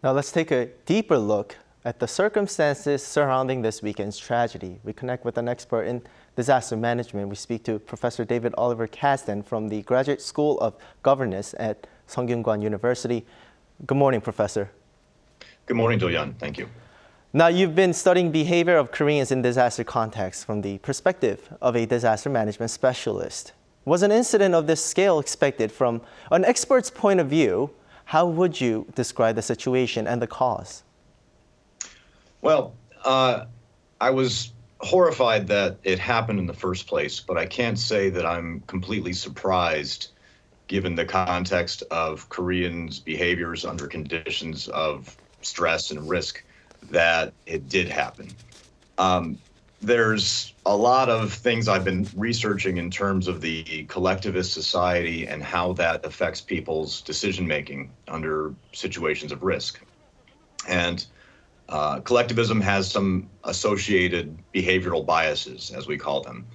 Now let's take a deeper look at the circumstances surrounding this weekend's tragedy. We connect with an expert in disaster management. We speak to Professor David Oliver Kasdan from the Graduate School of Governance at Sungkyunkwan University. Good morning, Professor. Good morning, Do-Yeon. Thank you. Now, you've been studying behavior of Koreans in disaster contexts from the perspective of a disaster management specialist. Was an incident of this scale expected from an expert's point of view? How would you describe the situation and the cause? Well, I was horrified that it happened in the first place, but I can't say that I'm completely surprised given the context of Koreans' behaviors under conditions of stress and risk that it did happen. There's a lot of things I've been researching in terms of the collectivist society and how that affects people's decision-making under situations of risk. And collectivism has some associated behavioral biases, as we call them.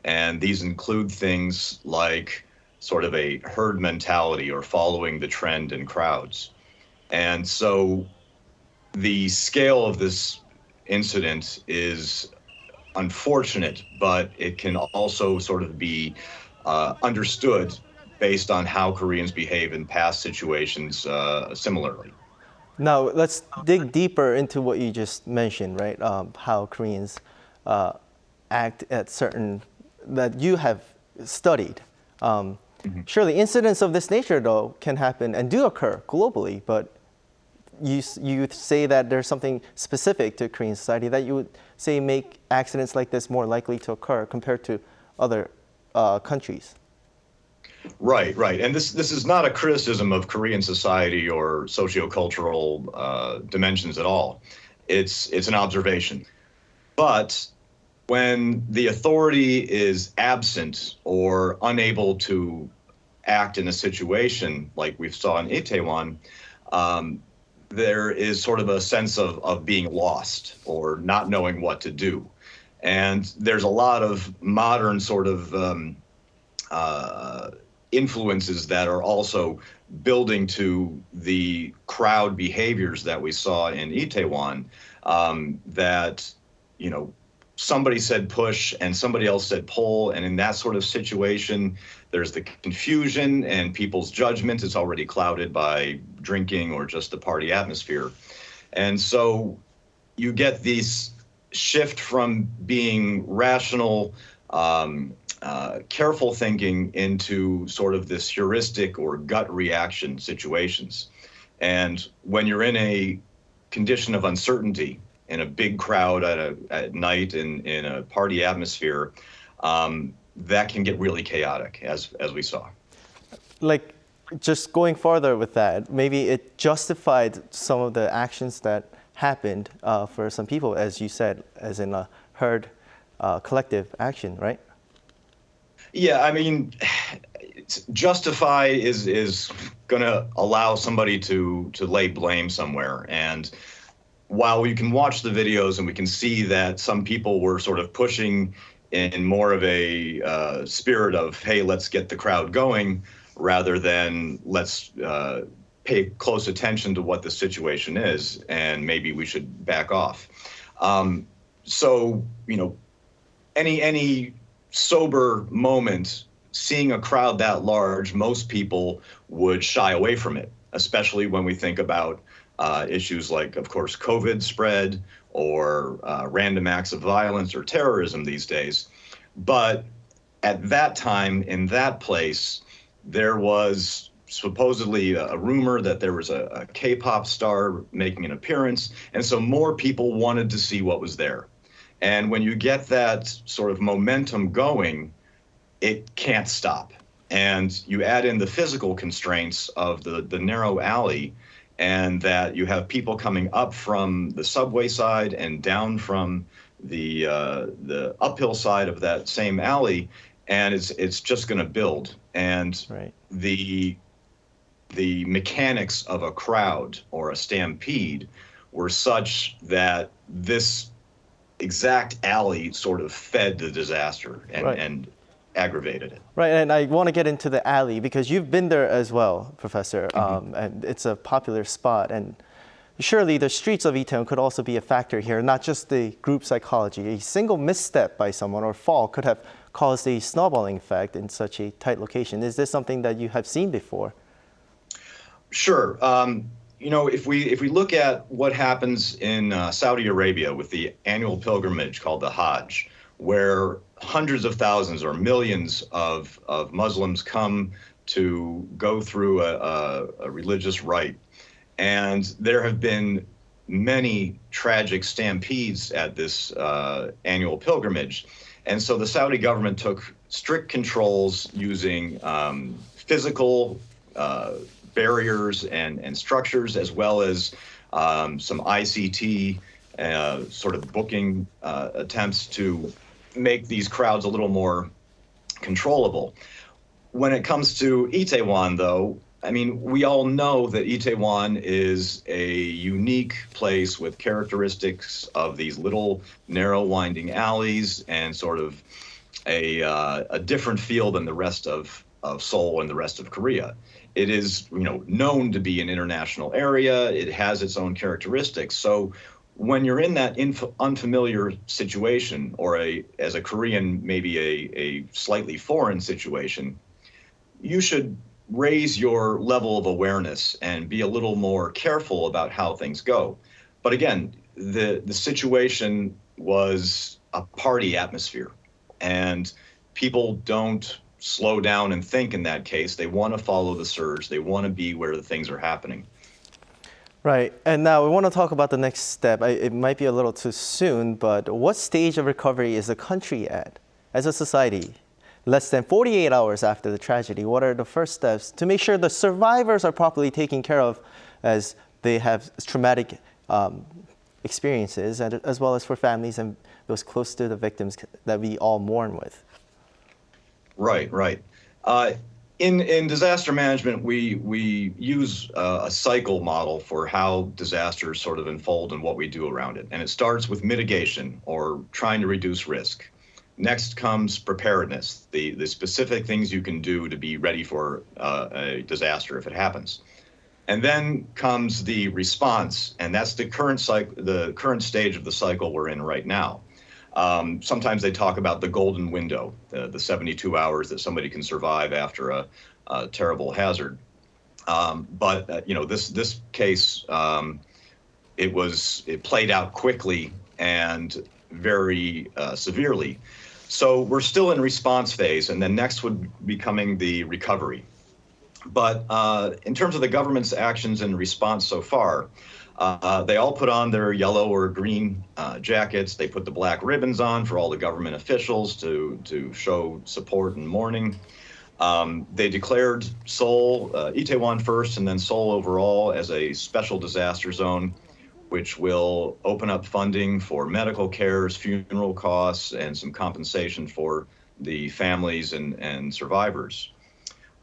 And these include things like sort of a herd mentality or following the trend in crowds. And so the scale of this incident is unfortunate, but it can also sort of be understood based on how Koreans behave in past situations similarly. Now, let's dig deeper into what you just mentioned, right? How Koreans act at certain, that you have studied. Surely incidents of this nature, though, can happen and do occur globally, but you say that there's something specific to Korean society that you would say make accidents like this more likely to occur compared to other countries. Right. And this is not a criticism of Korean society or sociocultural dimensions at all. It's an observation. But when the authority is absent or unable to act in a situation like we saw in Itaewon, there is sort of a sense of being lost or not knowing what to do. And there's a lot of modern sort of influences that are also building to the crowd behaviors that we saw in Itaewon, that, you know, somebody said push and somebody else said pull. And in that sort of situation, there's the confusion and people's judgment is already clouded by drinking or just the party atmosphere. And so you get this shift from being rational, careful thinking into sort of this heuristic or gut reaction situations. And when you're in a condition of uncertainty, in a big crowd at night in a party atmosphere, that can get really chaotic, as we saw. Like, just going farther with that, maybe it justified some of the actions that happened for some people, as you said, as in a herd collective action, right? Yeah, I mean, justify is going to allow somebody to lay blame somewhere. And while we can watch the videos and we can see that some people were sort of pushing in more of a spirit of, hey, let's get the crowd going, rather than let's pay close attention to what the situation is, and maybe we should back off. So, you know, any sober moment, seeing a crowd that large, most people would shy away from it, especially when we think about issues like, of course, COVID spread or random acts of violence or terrorism these days. But at that time, in that place, there was supposedly a rumor that there was a K-pop star making an appearance. And so more people wanted to see what was there. And when you get that sort of momentum going, it can't stop. And you add in the physical constraints of the narrow alley, and that you have people coming up from the subway side and down from the uphill side of that same alley, and it's just going to build. And right. The mechanics of a crowd or a stampede were such that this exact alley sort of fed the disaster and, right. and aggravated it. Right, and I want to get into the alley because you've been there as well, Professor, and it's a popular spot. And surely the streets of Itaewon could also be a factor here, not just the group psychology. A single misstep by someone or fall could have caused a snowballing effect in such a tight location. Is this something that you have seen before? Sure. If we look at what happens in Saudi Arabia with the annual pilgrimage called the Hajj, where hundreds of thousands or millions of Muslims come to go through a religious rite, and there have been many tragic stampedes at this annual pilgrimage. And so the Saudi government took strict controls using physical barriers and structures, as well as some ICT sort of booking attempts to make these crowds a little more controllable. When it comes to Itaewon, though, I mean, we all know that Itaewon is a unique place with characteristics of these little narrow winding alleys and sort of a different feel than the rest of Seoul and the rest of Korea. It is, known to be an international area. It has its own characteristics. So when you're in that unfamiliar situation, or as a Korean, maybe a slightly foreign situation, you should raise your level of awareness and be a little more careful about how things go. But again, the situation was a party atmosphere, and people don't slow down and think in that case. They want to follow the surge. They want to be where the things are happening. Right. And now we want to talk about the next step. It might be a little too soon, but what stage of recovery is the country at as a society? Less than 48 hours after the tragedy, what are the first steps to make sure the survivors are properly taken care of as they have traumatic experiences, and as well as for families and those close to the victims that we all mourn with? Right. In disaster management, we use a cycle model for how disasters sort of unfold and what we do around it. And it starts with mitigation, or trying to reduce risk. Next comes preparedness, the specific things you can do to be ready for a disaster if it happens. And then comes the response, and that's the current stage of the cycle we're in right now. Sometimes they talk about the golden window, the 72 hours that somebody can survive after a terrible hazard. But this case, it played out quickly and very severely. So we're still in response phase, and then next would be coming the recovery. But in terms of the government's actions in response so far, they all put on their yellow or green jackets. They put the black ribbons on for all the government officials to show support and mourning. They declared Seoul, Itaewon first, and then Seoul overall as a special disaster zone, which will open up funding for medical cares, funeral costs, and some compensation for the families and survivors.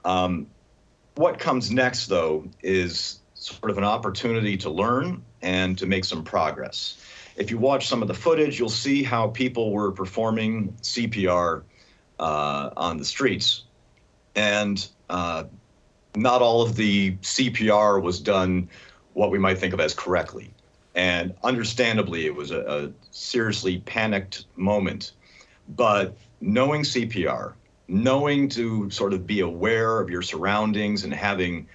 What comes next, though, is sort of an opportunity to learn and to make some progress. If you watch some of the footage, you'll see how people were performing CPR on the streets. And not all of the CPR was done what we might think of as correctly. And understandably, it was a seriously panicked moment. But knowing CPR, knowing to sort of be aware of your surroundings and having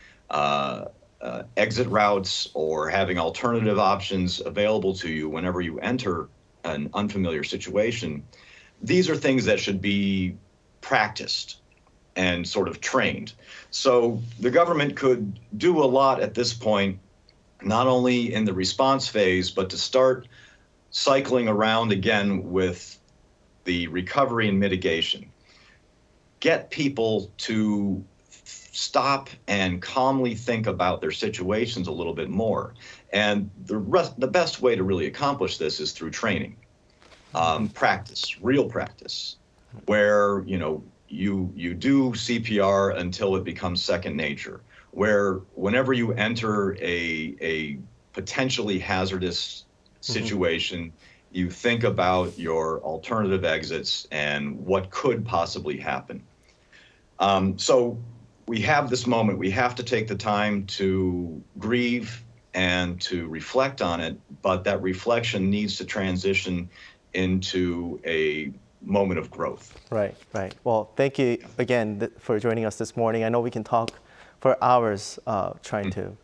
exit routes or having alternative options available to you whenever you enter an unfamiliar situation, these are things that should be practiced and sort of trained. So the government could do a lot at this point, not only in the response phase, but to start cycling around again with the recovery and mitigation. Get people to stop and calmly think about their situations a little bit more. And the best way to really accomplish this is through training, practice, real practice, where you do CPR until it becomes second nature, where whenever you enter a potentially hazardous situation, you think about your alternative exits and what could possibly happen. So we have this moment. We have to take the time to grieve and to reflect on it, but that reflection needs to transition into a moment of growth. Right, right. Well, thank you again for joining us this morning. I know we can talk for hours trying to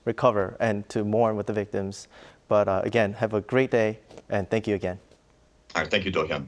recover and to mourn with the victims. But again, have a great day, and thank you again. All right, thank you, Do-hyun.